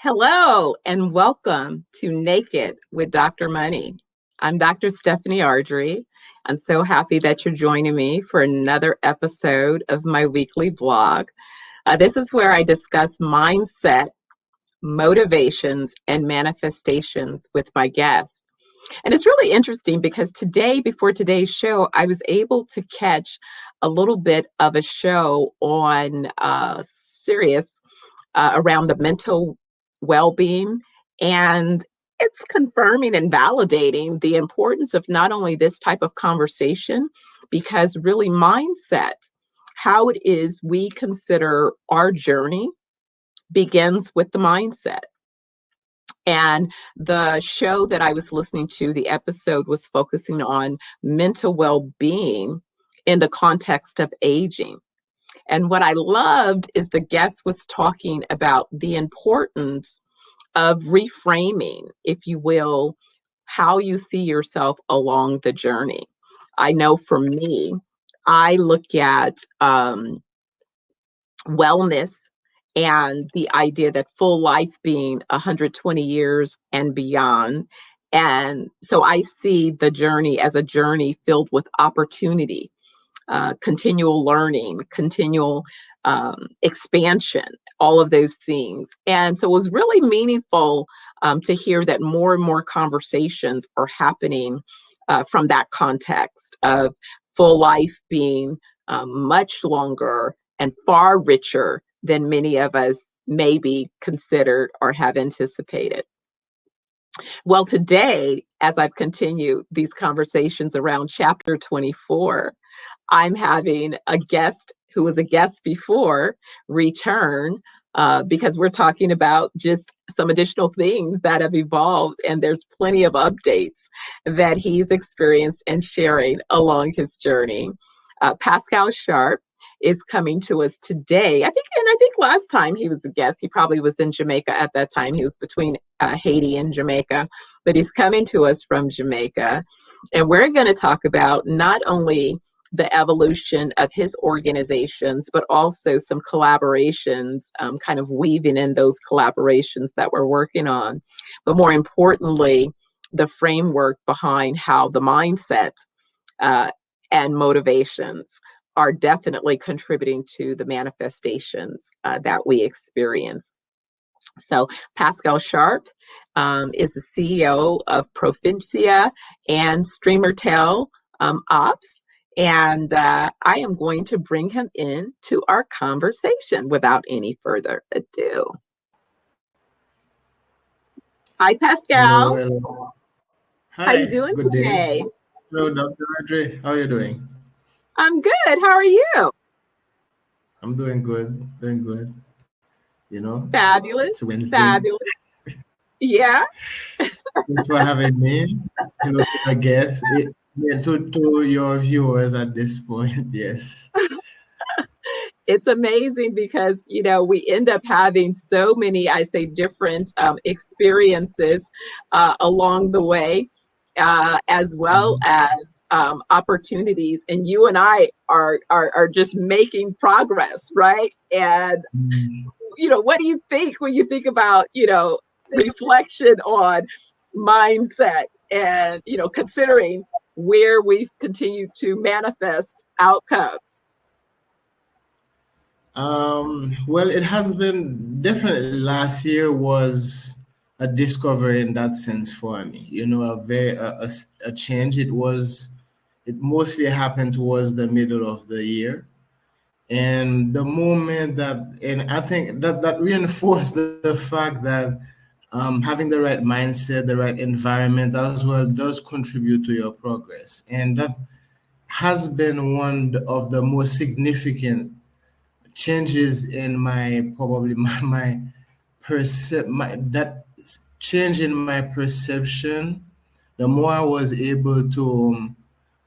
Hello and welcome to Naked with Dr. Money. I'm Dr. Stephanie Ardrey. I'm so happy that you're joining me for another episode of my weekly blog. This is where I discuss mindset, motivations, and manifestations with my guests. And it's really interesting because today, before today's show, I was able to catch a little bit of a show on Sirius around the mental well-being, and it's confirming and validating the importance of not only this type of conversation, because really mindset, how it is we consider our journey begins with the mindset. And the show that I was listening to, the episode was focusing on mental well-being in the context of aging. And what I loved is the guest was talking about the importance of reframing, if you will, how you see yourself along the journey. I know for me, I look at wellness and the idea that full life being 120 years and beyond. And so I see the journey as a journey filled with opportunity, continual learning, continual expansion, all of those things. And so it was really meaningful to hear that more and more conversations are happening from that context of full life being much longer and far richer than many of us maybe considered or have anticipated. Well, today, as I've continued these conversations around chapter 24, I'm having a guest who was a guest before return because we're talking about just some additional things that have evolved, and there's plenty of updates that he's experienced and sharing along his journey. Pascal Sharpe is coming to us today. I think last time he was a guest, he probably was in Jamaica at that time. He was between Haiti and Jamaica, but he's coming to us from Jamaica. And we're going to talk about not only the evolution of his organizations, but also some collaborations, kind of weaving in those collaborations that we're working on. But more importantly, the framework behind how the mindset and motivations are definitely contributing to the manifestations that we experience. So Pascal Sharpe is the CEO of Profincia and StreamerTel Ops. And I am going to bring him in to our conversation without any further ado. Hi, Hello, Pascal. hello. How you Hi, doing good day. today? Hello, Dr. Ardrey. How are you doing? I'm good. How are you? I'm doing good. You know, it's Fabulous. Wednesday. Fabulous. Yeah. Thanks for having me. Hello to my guests. Yeah, to your viewers at this point, yes. It's amazing because, we end up having so many, I say, different experiences along the way, as well Mhm. as opportunities. And you and I are just making progress, right? And, Mm. what do you think when you think about, reflection on mindset and, considering where we've continued to manifest outcomes? Well, it has been definitely last year was a discovery in that sense for me. You know, a change. It mostly happened towards the middle of the year. And the moment and I think that reinforced the fact that having the right mindset, the right environment as well does contribute to your progress. And that has been one of the most significant changes in my probably my that change in my perception. The more I was able to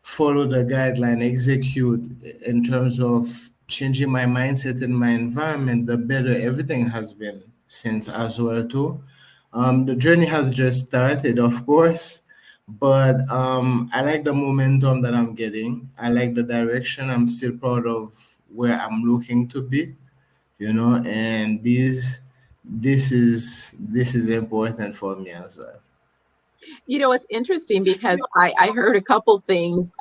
follow the guideline, execute in terms of changing my mindset and my environment, the better everything has been since as well too. The journey has just started, of course, but I like the momentum that I'm getting. I like the direction. I'm still proud of where I'm looking to be, and this is important for me as well. It's interesting because I heard a couple things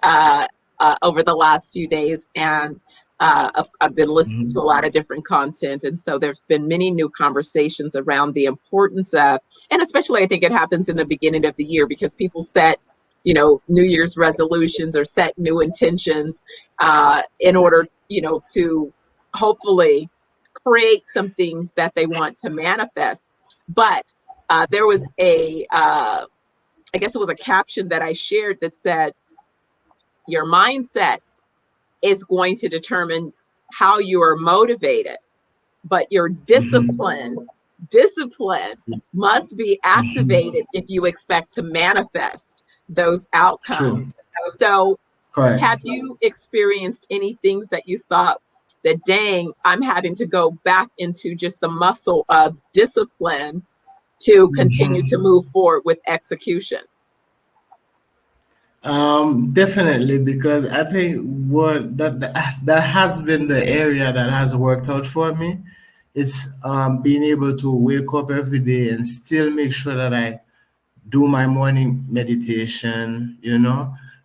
over the last few days, and I've been listening to a lot of different content. And so there's been many new conversations around the importance of, and especially I think it happens in the beginning of the year because people set, New Year's resolutions or set new intentions in order, to hopefully create some things that they want to manifest. But there was I guess it was a caption that I shared that said, your mindset is going to determine how you are motivated, but your discipline must be activated if you expect to manifest those outcomes. True. So Correct. have you experienced any things that you thought that, dang, I'm having to go back into just the muscle of discipline to continue to move forward with execution? Definitely, because I think what that has been the area that has worked out for me. It's being able to wake up every day and still make sure that I do my morning meditation.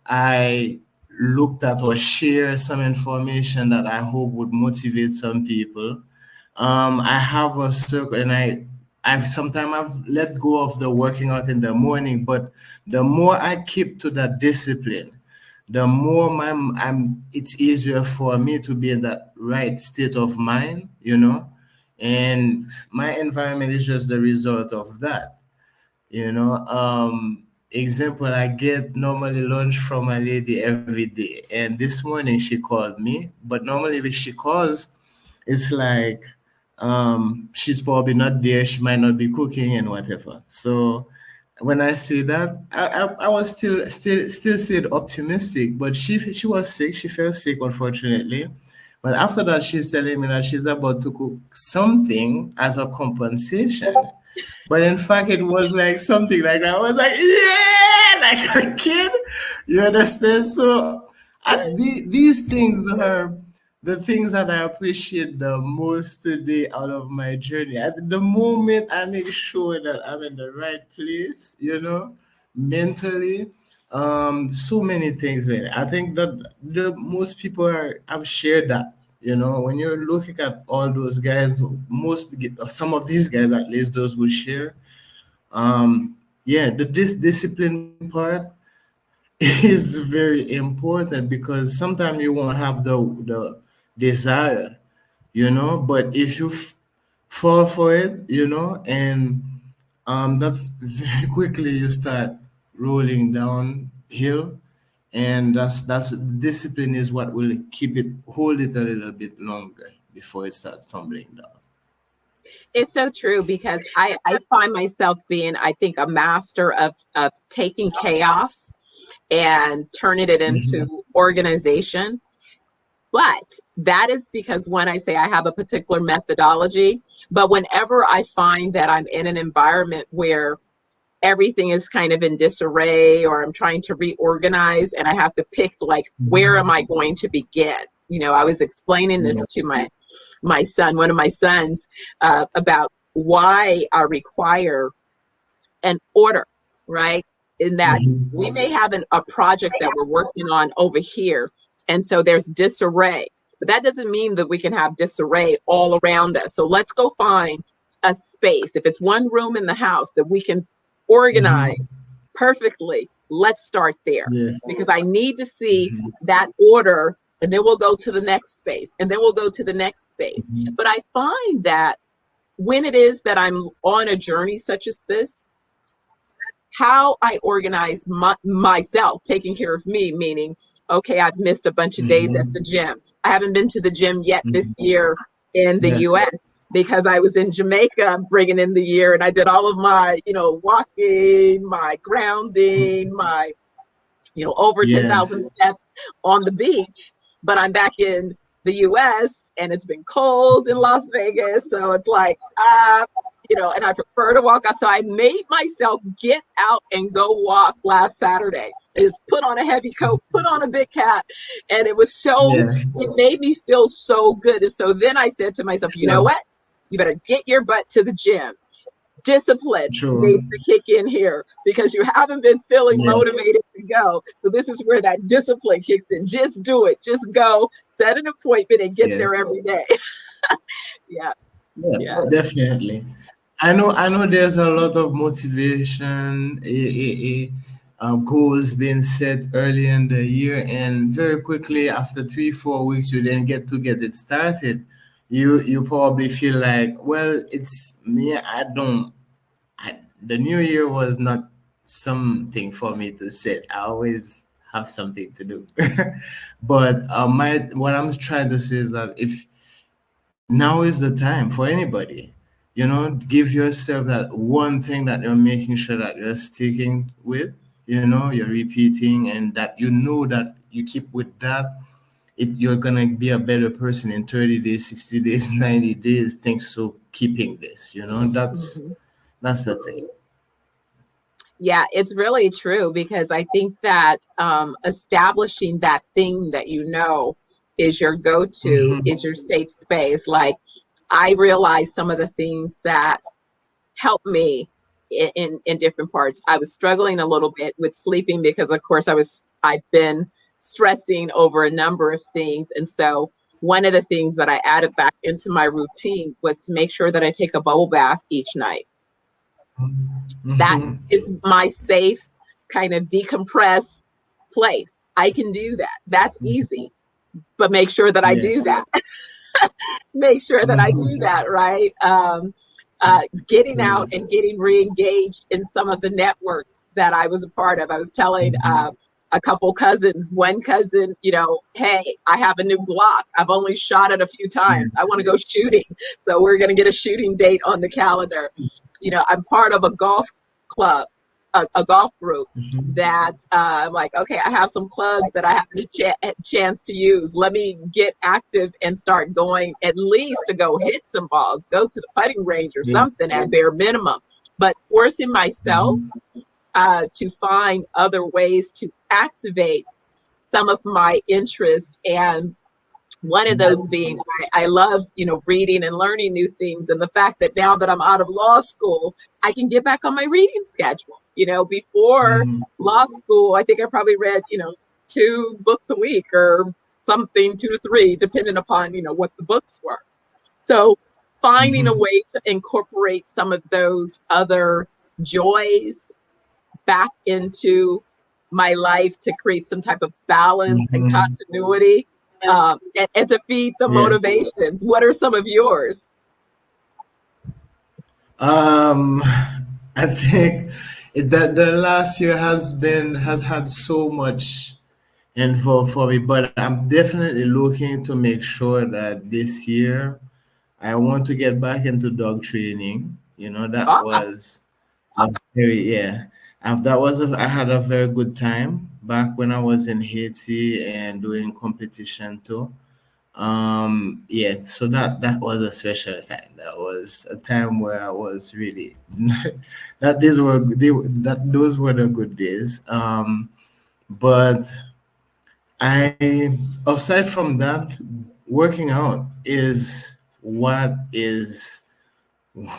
I looked at or share some information that I hope would motivate some people. I have a circle, and I've sometimes I've let go of the working out in the morning, but the more I keep to that discipline, the more it's easier for me to be in that right state of mind. And my environment is just the result of that. Example, I get normally lunch from a lady every day, and this morning she called me, but normally if she calls, it's like she's probably not there, she might not be cooking and whatever. So when I see that, I was still stayed optimistic, but she was sick, she fell sick unfortunately. But after that, she's telling me that she's about to cook something as a compensation. But in fact, it was like something like that. I was like, yeah, like a kid. You understand? So these things are the things that I appreciate the most today out of my journey. At the moment, I make sure that I'm in the right place, mentally. So many things, man. I think that the most people have shared that. When you're looking at all those guys, some of these guys, at least those who share, yeah, the discipline part is very important because sometimes you won't have the desire, but if you fall for it, and that's very quickly you start rolling downhill, and that's discipline is what will hold it a little bit longer before it starts tumbling down. It's so true because I find myself being, I think, a master of taking chaos and turning it into organization. But that is because when I say I have a particular methodology, but whenever I find that I'm in an environment where everything is kind of in disarray or I'm trying to reorganize and I have to pick, like, where am I going to begin? I was explaining this to my son, one of my sons, about why I require an order, right? In that we may have a project that we're working on over here, and so there's disarray, but that doesn't mean that we can have disarray all around us. So let's go find a space. If it's one room in the house that we can organize perfectly, let's start there. Yes. Because I need to see that order, and then we'll go to the next space, and then we'll go to the next space. But I find that when it is that I'm on a journey such as this, how I organize myself, taking care of me, meaning, okay, I've missed a bunch of days at the gym. I haven't been to the gym yet this year in the US because I was in Jamaica bringing in the year, and I did all of my, walking, my grounding, my, over 10,000 steps on the beach. But I'm back in the US and it's been cold in Las Vegas. So it's like, and I prefer to walk out. So I made myself get out and go walk last Saturday. I just put on a heavy coat, put on a big hat. And it was it made me feel so good. And so then I said to myself, you know what? You better get your butt to the gym. Discipline True. needs to kick in here because you haven't been feeling Yeah. motivated to go. So this is where that discipline kicks in. Just do it. Just go, set an appointment and get Yes. there every day. Yeah. Yeah, Yeah. definitely. I know there's a lot of motivation, goals being set early in the year, and very quickly after 3, 4 weeks, you then get it started. You probably feel like, well, it's me. The new year was not something for me to set. I always have something to do. But my what I'm trying to say is that if now is the time for anybody, give yourself that one thing that you're making sure that you're sticking with, you're repeating, and that that you keep with that, you're gonna be a better person in 30 days, 60 days, 90 days, thanks to keeping this. Mhm. That's the thing. Yeah, it's really true because I think that establishing that thing that is your go-to, Hmm. is your safe space. Like I realized some of the things that helped me in different parts. I was struggling a little bit with sleeping because of course I've been stressing over a number of things. And so one of the things that I added back into my routine was to make sure that I take a bubble bath each night. That Hmm. is my safe kind of decompress place. I can do that. That's easy, but make sure that I do Yes. that. Make sure that I do Hmm. that, right? Getting out and getting re-engaged in some of the networks that I was a part of. I was telling a couple cousins, one cousin, hey, I have a new Glock. I've only shot it a few times. I want to go shooting. So we're going to get a shooting date on the calendar. I'm part of a golf club, a golf group that I'm like, okay, I have some clubs that I haven't a chance to use. Let me get active and start going at least to go hit some balls, go to the putting range or Yeah. something at bare minimum. But forcing myself Mhm. to find other ways to activate some of my interest, and one of those being I love reading and learning new things, and the fact that now that I'm out of law school I can get back on my reading schedule. Before Mhm. law school I think I probably read 2 books a week or something, 2 to 3 depending upon what the books were. So finding a Mhm. way to incorporate some of those other joys back into my life to create some type of balance and Mhm. continuity, and to feed the Yeah. motivations. What are some of yours? Um, I think that the last year has had so much info for me, but I'm definitely looking to make sure that this year I want to get back into dog training. That Ah, was a very, yeah. I had a very good time back when I was in Haiti and doing competition too. Yeah, so that was a special time. That was a time where I was really those were the good days. But I aside from that, working out is what is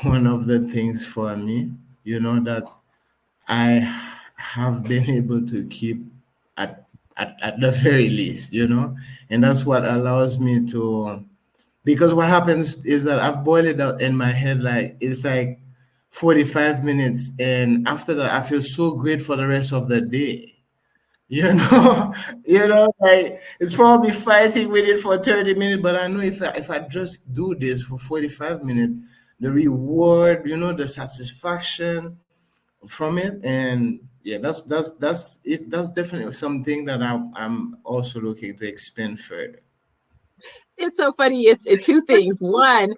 one of the things for me, that I have been able to keep at the very least, and that's what allows me to, because what happens is that I've boiled it out in my head, like it's like 45 minutes, and after that I feel so great for the rest of the day. You know, like it's probably fighting with it for 30 minutes, but I know if I just do this for 45 minutes, the reward, the satisfaction from it, and yeah, that's definitely something that I'm also looking to expand further. it's so funny. It's 2 things. One,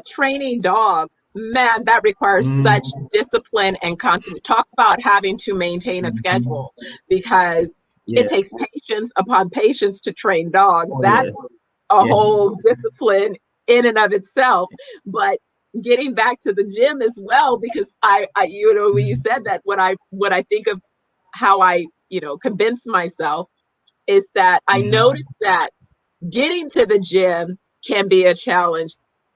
training dogs, man, that requires such Mm, discipline and continuity. Talk about having to maintain a mhm. schedule, because it Yeah. takes patience upon patience to train dogs. Oh yes. That's a Yes. whole discipline in and of itself. But getting back to the gym as well, because I when you said that, what I think of how I convince myself is that I Mhm. noticed that getting to the gym can be a challenge.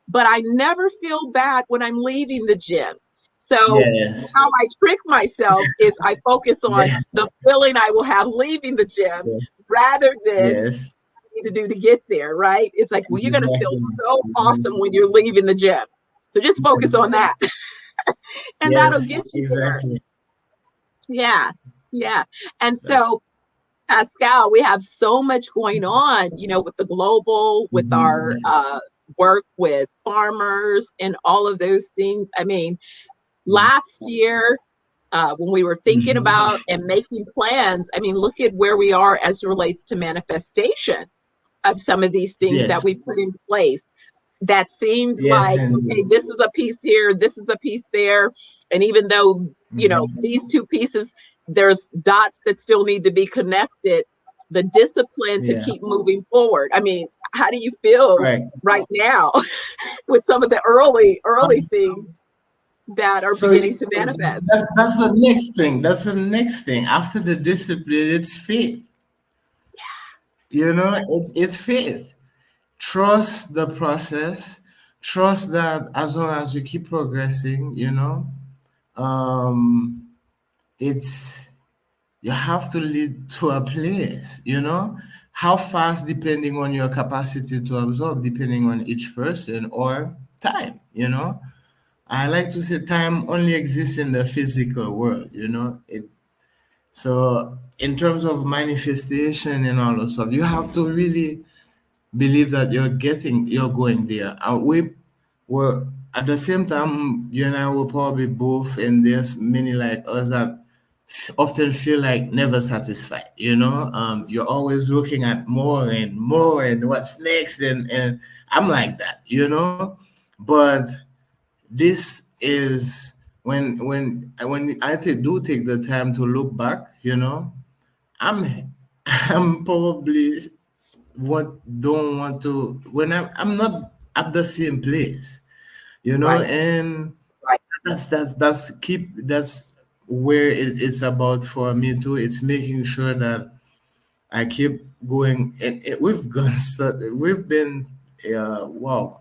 but I never feel bad when I'm leaving the gym. So Yes. how I trick myself is I focus on Yeah. the feeling I will have leaving the gym rather than Yes. to do to get there, right? It's like, well, you're going to feel Exactly. so awesome Exactly. when you're leaving the gym. So just focus on Yes. that and that'll Yes. get you there. Exactly. Yeah. Yeah. And That's. so, Pascal, we have so much going on, with the global, with our Mhm. work with farmers and all of those things. I mean, last year, when we were thinking Mhm. about and making plans, I mean, look at where we are as it relates to manifestation of some of these things that we Yes. put in place that seemed Yes, like, okay, indeed. this is a piece here, this is a piece there. And even though, Mhm. these two pieces, there's dots that still need to be connected, the discipline to Yeah. keep moving forward. I mean, how do you feel Right. right now with some of the early things that are So beginning to manifest? that's the next thing. That's the next thing. After the discipline, it's faith. It's faith. Trust the process. Trust that as long as you keep progressing, um, it's you have to lead to a place. How fast, depending on your capacity to absorb, depending on each person, or time. I like to say time only exists in the physical world. So in terms of manifestation and all that stuff, you have to really believe that you're going there. We were at the same time, you and I were probably both, and there's many like us that often feel like never satisfied. You're always looking at more and more and what's next, and I'm like that. But this is when I do take the time to look back. I'm I'm probably what don't want to when I'm not at the same place, Right. and that's where it's about for me too. It's making sure that I keep going, and we've gone we've been wow.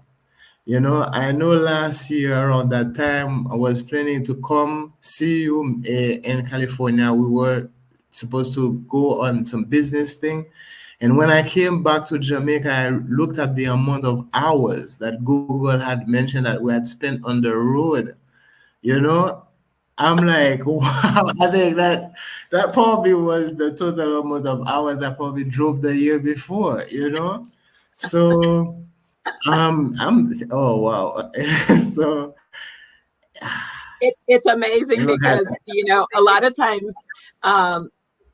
I know last year around that time, I was planning to come see you in California. We were supposed to go on some business thing. And when I came back to Jamaica, I looked at the amount of hours that Google had mentioned that we had spent on the road. You know, I'm like, wow, I think that probably was the total amount of hours I probably drove the year before. So oh wow. So It's amazing you had because, a lot of times um,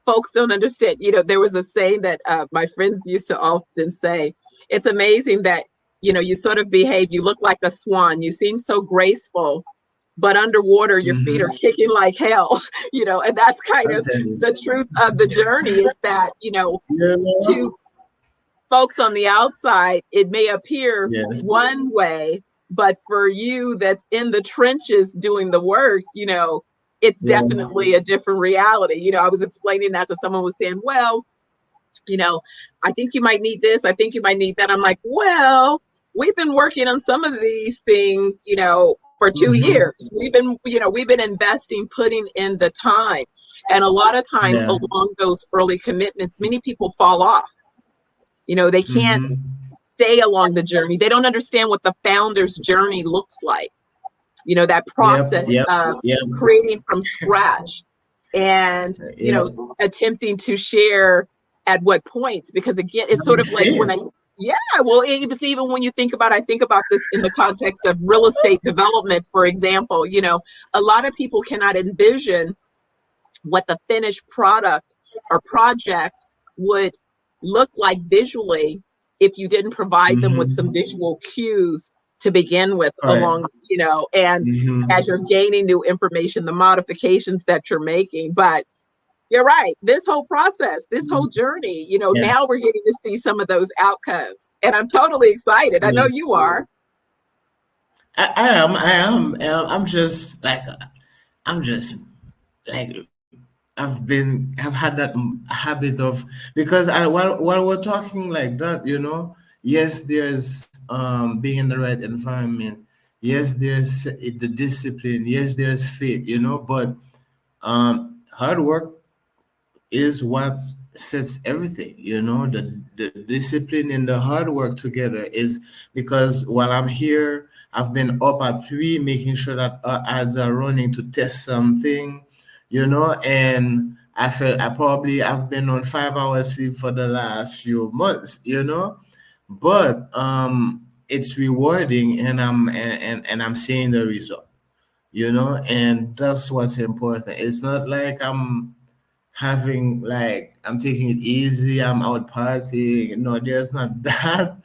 folks don't understand. There was a saying that my friends used to often say, it's amazing that, you sort of behave, you look like a swan, you seem so graceful, but underwater, your feet are mm-hmm. kicking like hell, and that's kind I'm of telling you. the truth of the journey is that, You know? to folks on the outside, it may appear Yes. one way, but for you that's in the trenches doing the work, it's Yes. definitely a different reality. I was explaining that to someone who was saying, well, you know, I think you might need this. I think you might need that. I'm like, well, we've been working on some of these things, for two Mm-hmm. years. We've been investing, putting in the time. And a lot of time Yeah. along those early commitments, many people fall off. They can't Mm-hmm. stay along the journey. They don't understand what the founder's journey looks like. That Yep. process Yep. of Yep. creating from scratch and, Yep. attempting to share at what points, because again, it's sort Having of like when faith. yeah, well, it's even when you I think about this in the context of real estate development, for example, a lot of people cannot envision what the finished product or project would look like visually if you didn't provide them with some Mm-hmm. visual cues to begin with Correct. along, and as Mm-hmm. you're gaining new information, the modifications that you're making. But you're right, this whole process, this whole journey, Yeah. now we're getting to see some of those outcomes, and I'm totally excited. I know Yeah. you are. I'm just like I'm just like I've had that habit of because while we're talking like that, yes, there's being in the right environment. Yes, there's the discipline. Yes, there's faith, but hard work is what sets everything, the discipline and the hard work together is because while I'm here, I've been up at 3 making sure that ads are running to test something, and I've been on 5 hours sleep for the last few months, but it's rewarding, and I'm seeing the result, and that's what's important. It's not like I'm taking it easy, I'm out partying. No, there's not that.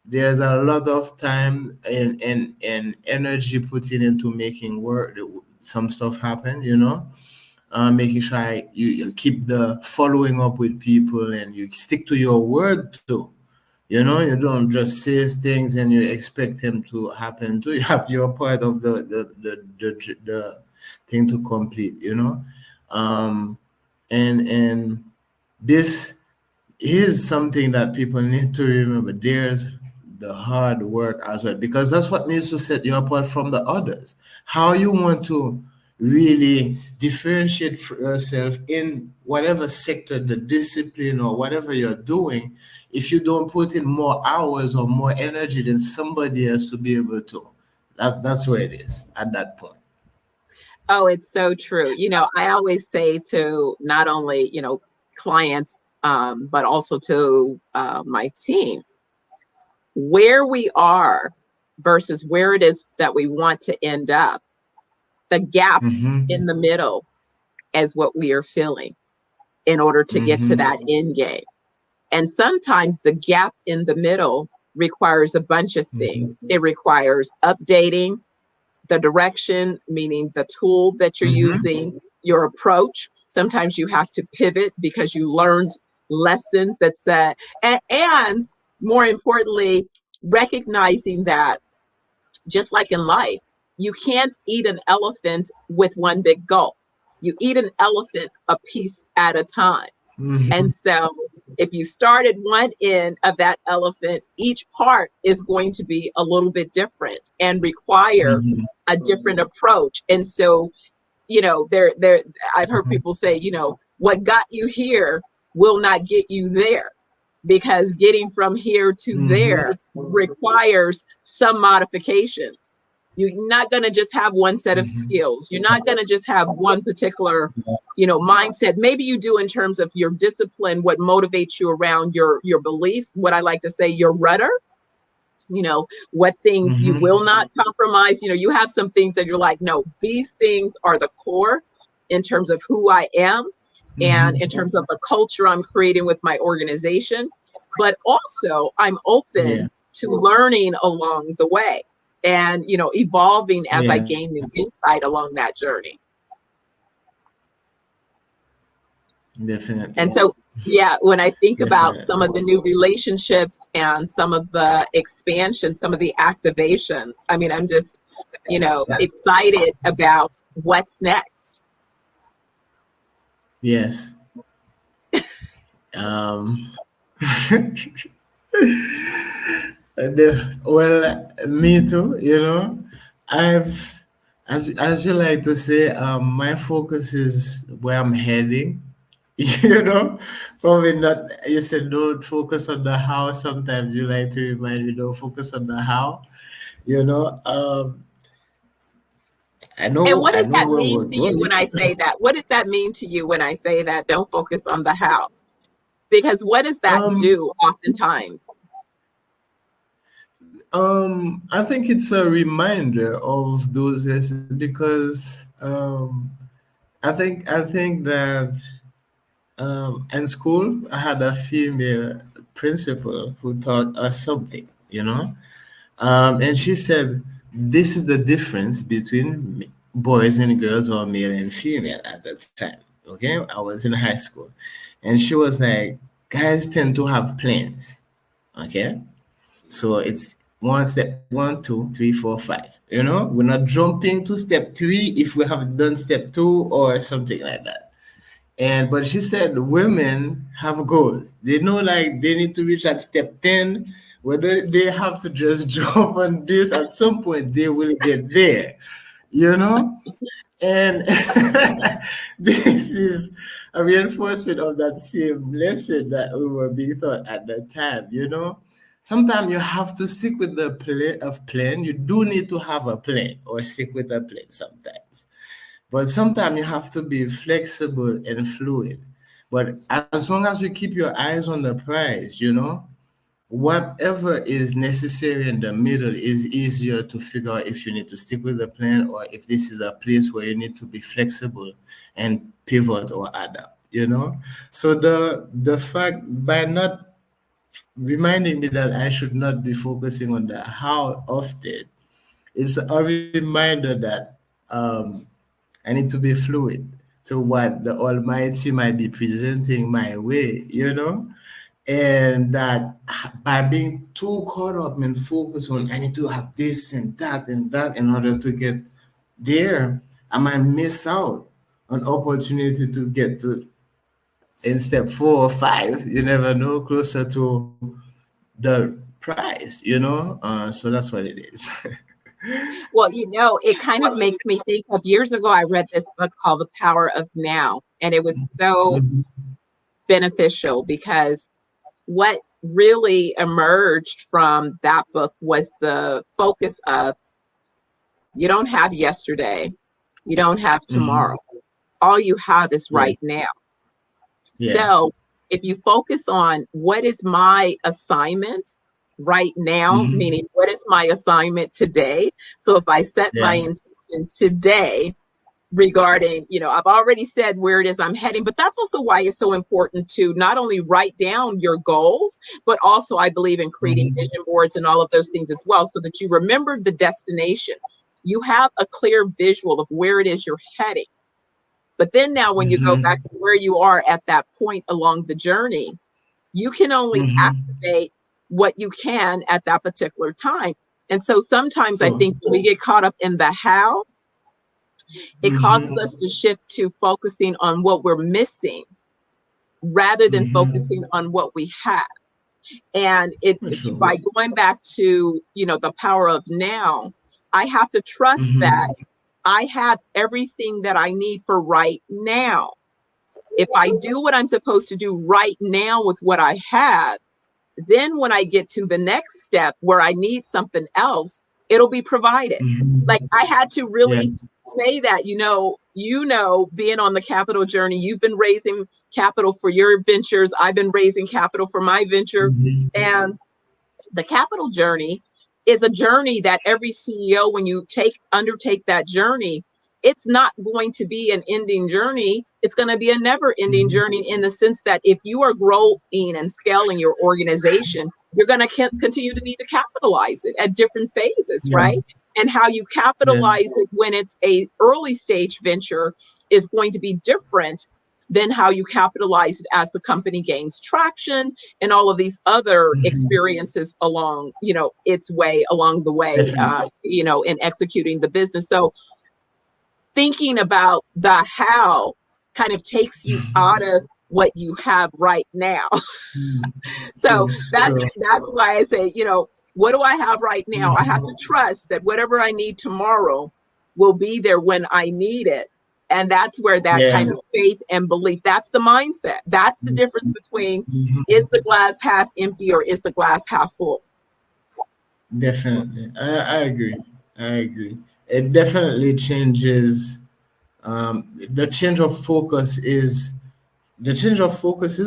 There's a lot of time and energy put into making work some stuff happen, making sure you keep the following up with people and you stick to your word too. You don't just say things and you expect them to happen too. You have your part of the thing to complete, um and this is something that people need to remember. There's the hard work as well, because that's what needs to set you apart from the others. How you want to really differentiate for yourself in whatever sector, the discipline or whatever you're doing, if you don't put in more hours or more energy than somebody else to be able to. That's where it is at that point. Oh, it's so true. I always say to not only, clients, but also to my team, where we are versus where it is that we want to end up, the gap in the middle is what we are filling in order to get to that end game. And sometimes the gap in the middle requires a bunch of things. It requires updating the direction, meaning the tool that you're using, your approach. Sometimes you have to pivot because you learned lessons that said, and more importantly, recognizing that just like in life, you can't eat an elephant with one big gulp. You eat an elephant a piece at a time. And so if you started one end of that elephant, each part is going to be a little bit different and require a different approach. And so, I've heard people say, what got you here will not get you there, because getting from here to there requires some modifications. You're not going to just have one set of skills. You're not going to just have one particular, mindset. Maybe you do in terms of your discipline, what motivates you around your beliefs, what I like to say, your rudder, what things you will not compromise. You have some things that you're like, no, these things are the core in terms of who I am and in terms of the culture I'm creating with my organization. But also I'm open to learning along the way and, evolving as I gain new insight along that journey. Definitely. And so, when I think about some of the new relationships and some of the expansion, some of the activations, I'm just, excited about what's next. Yes. Well, me too. I've, as you like to say, my focus is where I'm heading. Probably not. You said don't focus on the how. Sometimes you like to remind me, don't focus on the how. I know. And what does that where mean we're to you when I say that? What does that mean to you when I say that? Don't focus on the how, because what does that do oftentimes? I think it's a reminder of those lessons, because I think that in school I had a female principal who taught us something, and she said, this is the difference between boys and girls, or male and female at the time. Okay, I was in high school, and she was like, guys tend to have plans. Okay, so it's step 1, 2, 3, 4, 5. We're not jumping to step 3 if we have done step 2 or something like that. But she said women have goals. They know, like, they need to reach at step 10 whether they have to just jump on this at some point, they will get there, you know? And this is a reinforcement of that same lesson that we were being taught at that time, you know? Sometimes you have to stick with the plan. You do need to have a plan or stick with a plan sometimes. But sometimes you have to be flexible and fluid. But as long as you keep your eyes on the prize, you know, whatever is necessary in the middle is easier to figure out if you need to stick with the plan or if this is a place where you need to be flexible and pivot or adapt, you know. So the fact, by not reminding me that I should not be focusing on the how often, it's a reminder that I need to be fluid to what the Almighty might be presenting my way, you know? And that by being too caught up and focused on I need to have this and that in order to get there, I might miss out on opportunity to get to in step 4 or 5. You never know, closer to the prize, you know. So that's what it is. Well, it kind of makes me think of years ago, I read this book called The Power of Now, and it was so beneficial because what really emerged from that book was the focus of you don't have yesterday, you don't have tomorrow. All you have is right now. Yeah. So if you focus on what is my assignment right now, meaning what is my assignment today? So if I set my intention today regarding, I've already said where it is I'm heading, but that's also why it's so important to not only write down your goals, but also I believe in creating vision boards and all of those things as well, so that you remember the destination. You have a clear visual of where it is you're heading. But then now when you go back to where you are at that point along the journey, you can only activate what you can at that particular time. And so sometimes I think when we get caught up in the how, it causes us to shift to focusing on what we're missing rather than focusing on what we have. And by going back to, the power of now, I have to trust that I have everything that I need for right now. If I do what I'm supposed to do right now with what I have, then when I get to the next step where I need something else, it'll be provided. Like I had to really say that, being on the capital journey, you've been raising capital for your ventures. I've been raising capital for my venture. And the capital journey is a journey that every CEO, when you undertake that journey, it's not going to be an ending journey. It's going to be a never ending journey in the sense that if you are growing and scaling your organization, you're going to continue to need to capitalize it at different phases, right? And how you capitalize it when it's a early stage venture is going to be different than how you capitalize it as the company gains traction and all of these other experiences along, its way along the way, in executing the business. So thinking about the how kind of takes you out of what you have right now. So that's why I say, what do I have right now? I have to trust that whatever I need tomorrow will be there when I need it. And that's where that kind of faith and belief, that's the mindset. That's the difference between is the glass half empty or is the glass half full? Definitely. I agree. It definitely changes. The change of focus is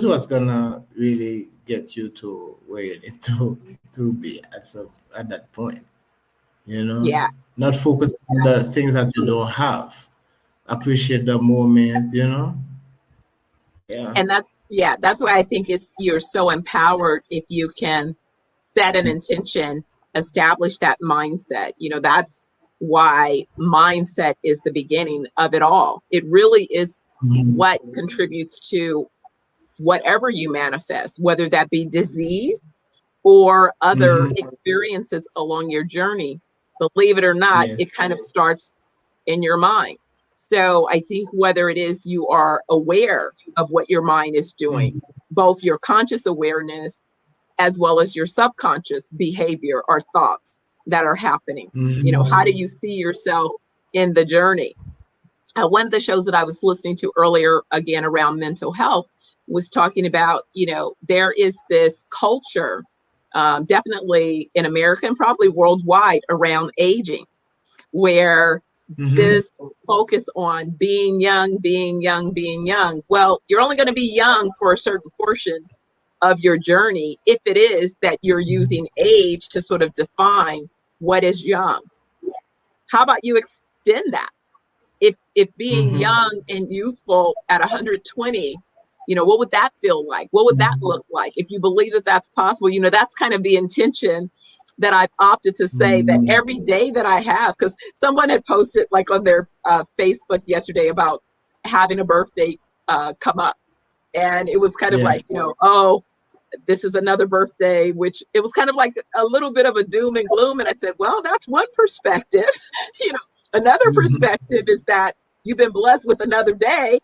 what's gonna really get you to where you need to be at that point. Yeah. Not focus on the things that you don't have. Appreciate the moment, Yeah. And that's why I think you're so empowered if you can set an intention, establish that mindset. That's why mindset is the beginning of it all. It really is what contributes to whatever you manifest, whether that be disease or other experiences along your journey. Believe it or not, it kind of starts in your mind. So I think whether it is you are aware of what your mind is doing, both your conscious awareness as well as your subconscious behavior or thoughts that are happening. You know, how do Mm-hmm. you see yourself in the journey? One of the shows that I was listening to earlier, again, around mental health, was talking about, you know, there is this culture, definitely in America and probably worldwide, around aging, where Mm-hmm. this focus on being young, being young, being young. Well, you're only going to be young for a certain portion of your journey if it is that you're using age to sort of define what is young. How about you extend that? If being Mm-hmm. young and youthful at 120, you know, what would that feel like? What would that look like? If you believe that that's possible, you know, that's kind of the intention that I've opted to say, that Mm-hmm. every day that I have, because someone had posted like on their Facebook yesterday about having a birthday come up. And it was kind of Yeah. like, you know, oh, this is another birthday, which it was kind of like a little bit of a doom and gloom. And I said, well, that's one perspective. You know, another Mm-hmm. perspective is that you've been blessed with another day,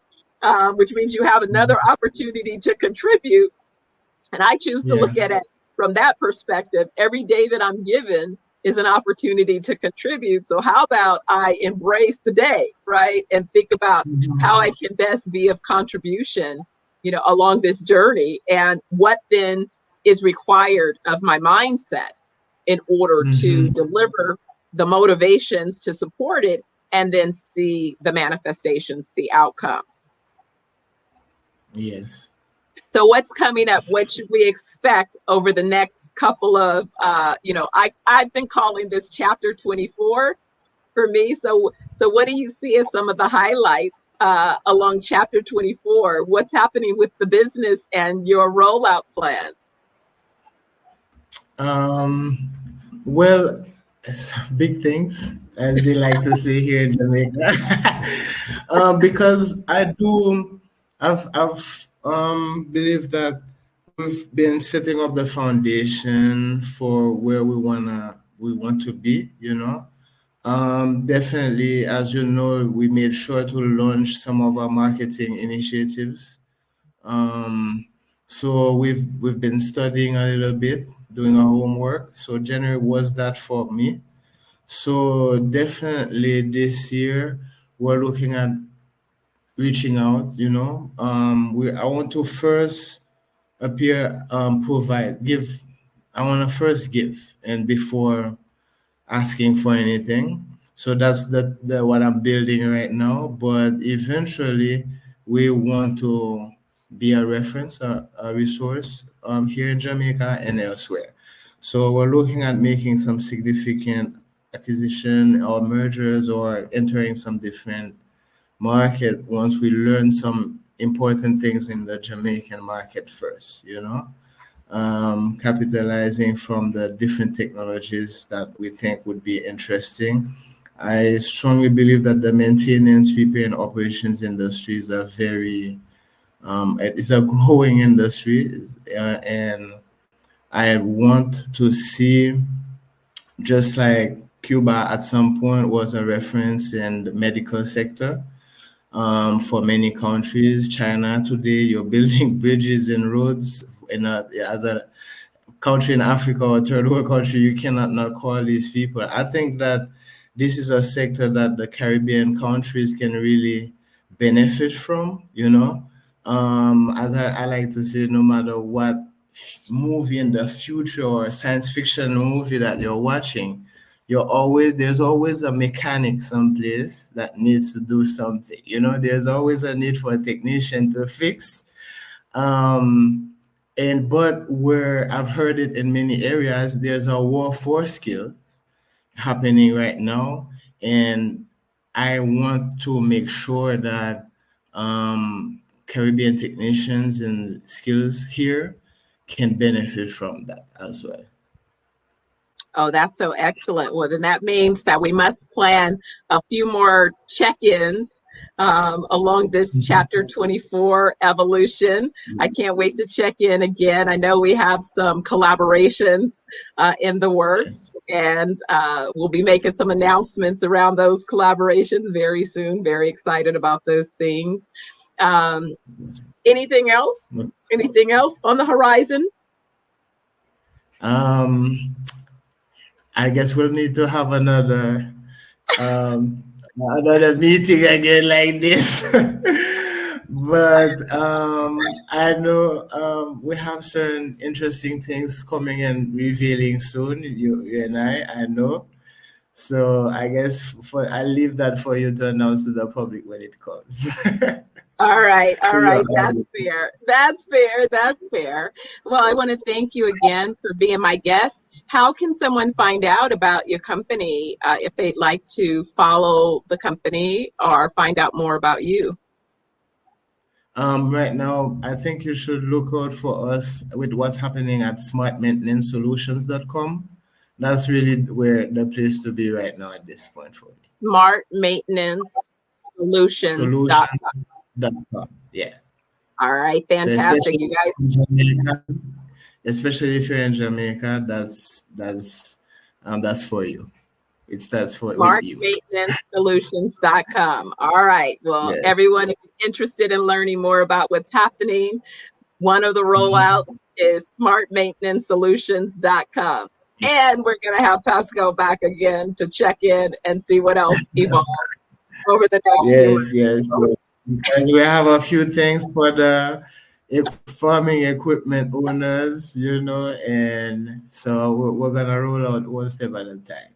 which means you have another opportunity to contribute. And I choose to Yeah. look at it from that perspective. Every day that I'm given is an opportunity to contribute. So how about I embrace the day, right? And think about how I Mm-hmm. can best be of contribution, you know, along this journey, and what then is required of my mindset in order to Mm-hmm. deliver the motivations to support it, and then see the manifestations, the outcomes. Yes. So what's coming up? What should we expect over the next couple of, you know, I've been calling this chapter 24 for me. So what do you see as some of the highlights along chapter 24? What's happening with the business and your rollout plans? Um, well, it's big things, as they like to say here in Jamaica. Because I've believe that we've been setting up the foundation for where we want to be, you know. Definitely, as you know, we made sure to launch some of our marketing initiatives. Um, so we've been studying a little bit, doing our homework. So January was that for me. So definitely this year we're looking at reaching out. You know, I want to first appear, provide, give. I want to first give, and before asking for anything. So that's the what I'm building right now. But eventually, we want to be a reference, a resource here in Jamaica and elsewhere. So we're looking at making some significant acquisition or mergers or entering some different market once we learn some important things in the Jamaican market first, you know, capitalizing from the different technologies that we think would be interesting. I strongly believe that the maintenance, repair, and operations industries are very, it's a growing industry, and I want to see, just like Cuba at some point was a reference in the medical sector, for many countries. China today, you're building bridges and roads as a country in Africa or third world country, you cannot not call these people. I think that this is a sector that the Caribbean countries can really benefit from, you know. As I like to say, no matter what movie in the future or science fiction movie that you're watching, there's always a mechanic someplace that needs to do something. You know, there's always a need for a technician to fix, but where I've heard it in many areas, there's a war for skill happening right now, and I want to make sure that Caribbean technicians and skills here can benefit from that as well. Oh, that's so excellent. Well, then that means that we must plan a few more check-ins along this chapter 24 evolution. I can't wait to check in again. I know we have some collaborations in the works, Yes. and we'll be making some announcements around those collaborations very soon. Very excited about those things. Um, anything else? Anything else on the horizon? Um, I guess we'll need to have um, another meeting again like this. But I know we have certain interesting things coming and revealing soon. You and I know. So I guess for I leave that for you to announce to the public when it comes. All right, To all your right. That's audience. fair. That's fair. That's fair. Well, I want to thank you again for being my guest. How can someone find out about your company if they'd like to follow the company or find out more about you? Right now, I think you should look out for us with what's happening at smartmaintenancesolutions.com. That's really where the place to be right now at this point for me. Smart Maintenance Solutions. Solutions.com. Yeah. All right, So fantastic. You guys, especially if you're in Jamaica, that's for you. It starts for with you. smartmaintenancesolutions.com. All right. Well, Yes. everyone, if you're interested in learning more about what's happening, one of the Mhm. rollouts is smartmaintenancesolutions.com. And we're going to have Pascal back again to check in and see what else evolves over the next few Yes, months. yes, yes. Because we have a few things for the farming equipment owners, and so we're gonna roll out one step at a time.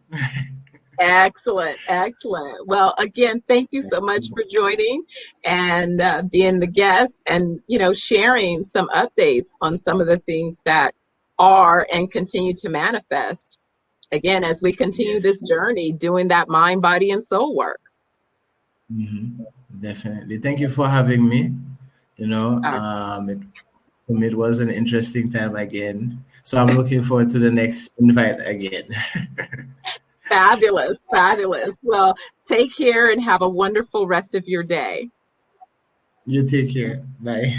Excellent, excellent. Well, again, thank you so much for joining and being the guest and, sharing some updates on some of the things that are and continue to manifest. Again, as we continue Yes. this journey, doing that mind, body, and soul work. Definitely. Thank you for having me. Uh, For me, it was an interesting time again. So I'm looking forward to the next invite again. Fabulous, fabulous. Well, take care and have a wonderful rest of your day. You take care. Bye.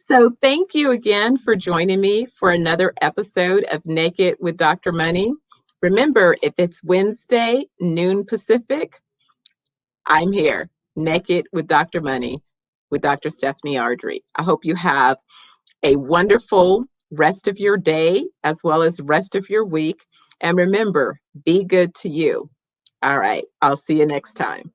So, thank you again for joining me for another episode of Naked with Dr. Money. Remember, if it's Wednesday, noon Pacific, I'm here, Naked with Dr. Money with Dr. Stephanie Ardrey. I hope you have a wonderful rest of your day as well as rest of your week. And remember, be good to you. All right, I'll see you next time.